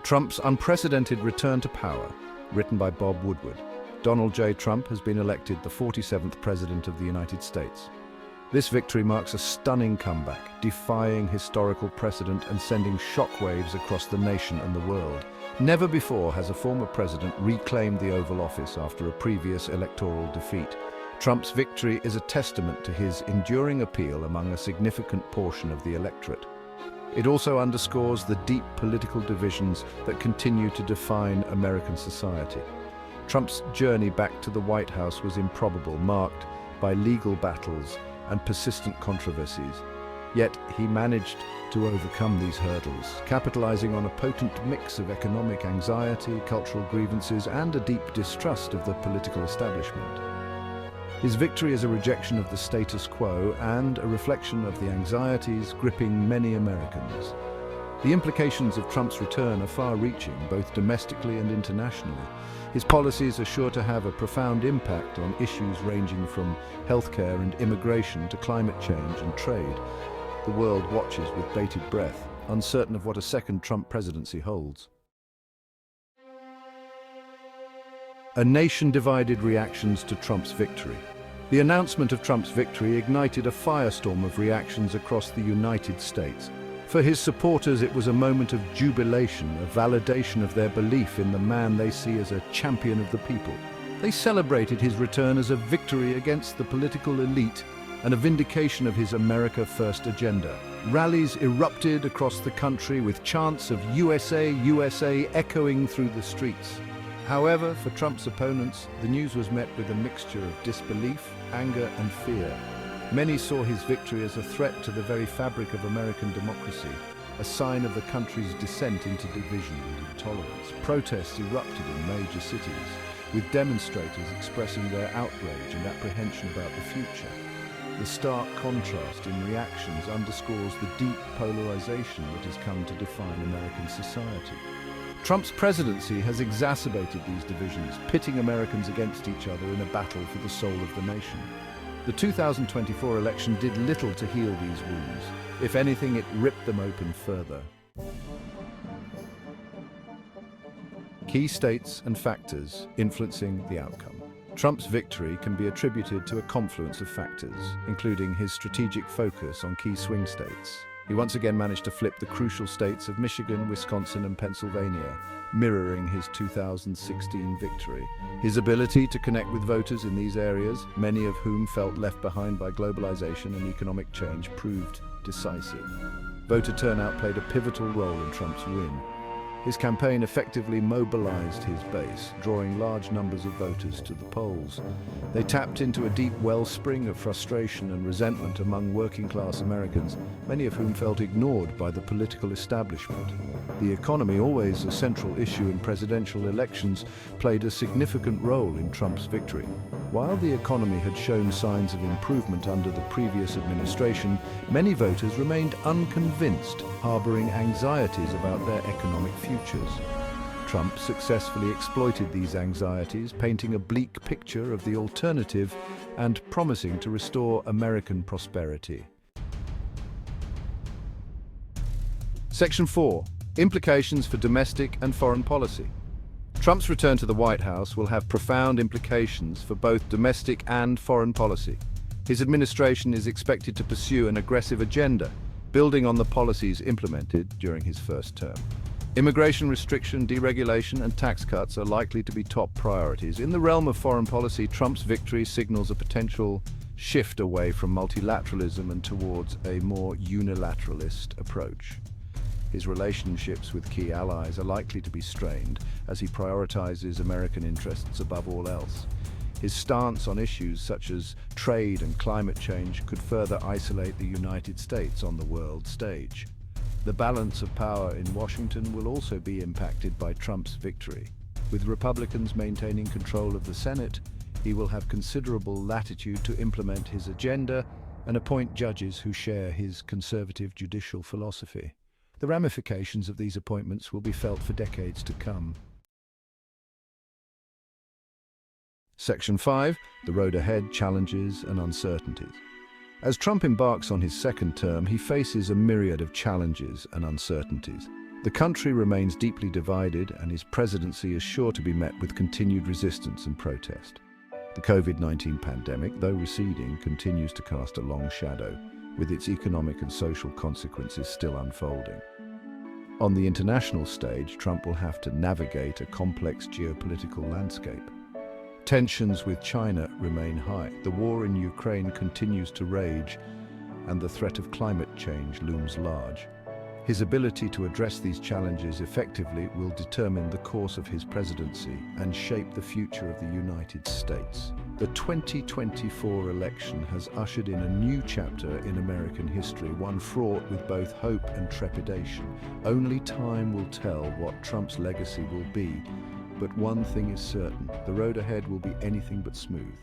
Trump's unprecedented return to power, written by Bob Woodward. Donald J. Trump has been elected the 47th President of the United States. This victory marks a stunning comeback, defying historical precedent and sending shockwaves across the nation and the world. Never before has a former president reclaimed the Oval Office after a previous electoral defeat. Trump's victory is a testament to his enduring appeal among a significant portion of the electorate. It also underscores the deep political divisions that continue to define American society. Trump's journey back to the White House was improbable, marked by legal battles and persistent controversies. Yet he managed to overcome these hurdles, capitalizing on a potent mix of economic anxiety, cultural grievances, and a deep distrust of the political establishment. His victory is a rejection of the status quo and a reflection of the anxieties gripping many Americans. The implications of Trump's return are far-reaching, both domestically and internationally. His policies are sure to have a profound impact on issues ranging from healthcare and immigration to climate change and trade. The world watches with bated breath, uncertain of what a second Trump presidency holds. A nation divided reactions to Trump's victory. The announcement of Trump's victory ignited a firestorm of reactions across the United States. For his supporters, it was a moment of jubilation, a validation of their belief in the man they see as a champion of the people. They celebrated his return as a victory against the political elite and a vindication of his America First agenda. Rallies erupted across the country with chants of USA, USA echoing through the streets. However, for Trump's opponents, the news was met with a mixture of disbelief, anger, and fear. Many saw his victory as a threat to the very fabric of American democracy, a sign of the country's descent into division and intolerance. Protests erupted in major cities, with demonstrators expressing their outrage and apprehension about the future. The stark contrast in reactions underscores the deep polarization that has come to define American society. Trump's presidency has exacerbated these divisions, pitting Americans against each other in a battle for the soul of the nation. The 2024 election did little to heal these wounds. If anything, it ripped them open further. Key states and factors influencing the outcome. Trump's victory can be attributed to a confluence of factors, including his strategic focus on key swing states. He once again managed to flip the crucial states of Michigan, Wisconsin, and Pennsylvania, mirroring his 2016 victory. His ability to connect with voters in these areas, many of whom felt left behind by globalization and economic change, proved decisive. Voter turnout played a pivotal role in Trump's win. His campaign effectively mobilized his base, drawing large numbers of voters to the polls. They tapped into a deep wellspring of frustration and resentment among working-class Americans, many of whom felt ignored by the political establishment. The economy, always a central issue in presidential elections, played a significant role in Trump's victory. While the economy had shown signs of improvement under the previous administration, many voters remained unconvinced, harboring anxieties about their economic futures. Trump successfully exploited these anxieties, painting a bleak picture of the alternative and promising to restore American prosperity. Section 4. Implications for domestic and foreign policy. Trump's return to the White House will have profound implications for both domestic and foreign policy. His administration is expected to pursue an aggressive agenda, building on the policies implemented during his first term. Immigration restriction, deregulation, and tax cuts are likely to be top priorities. In the realm of foreign policy, Trump's victory signals a potential shift away from multilateralism and towards a more unilateralist approach. His relationships with key allies are likely to be strained as he prioritizes American interests above all else. His stance on issues such as trade and climate change could further isolate the United States on the world stage. The balance of power in Washington will also be impacted by Trump's victory. With Republicans maintaining control of the Senate, he will have considerable latitude to implement his agenda and appoint judges who share his conservative judicial philosophy. The ramifications of these appointments will be felt for decades to come. Section 5. The road ahead, challenges and uncertainties. As Trump embarks on his second term, he faces a myriad of challenges and uncertainties. The country remains deeply divided, and his presidency is sure to be met with continued resistance and protest. The COVID-19 pandemic, though receding, continues to cast a long shadow, with its economic and social consequences still unfolding. On the international stage, Trump will have to navigate a complex geopolitical landscape. Tensions with China remain high. The war in Ukraine continues to rage, and the threat of climate change looms large. His ability to address these challenges effectively will determine the course of his presidency and shape the future of the United States. The 2024 election has ushered in a new chapter in American history, one fraught with both hope and trepidation. Only time will tell what Trump's legacy will be, but one thing is certain: the road ahead will be anything but smooth.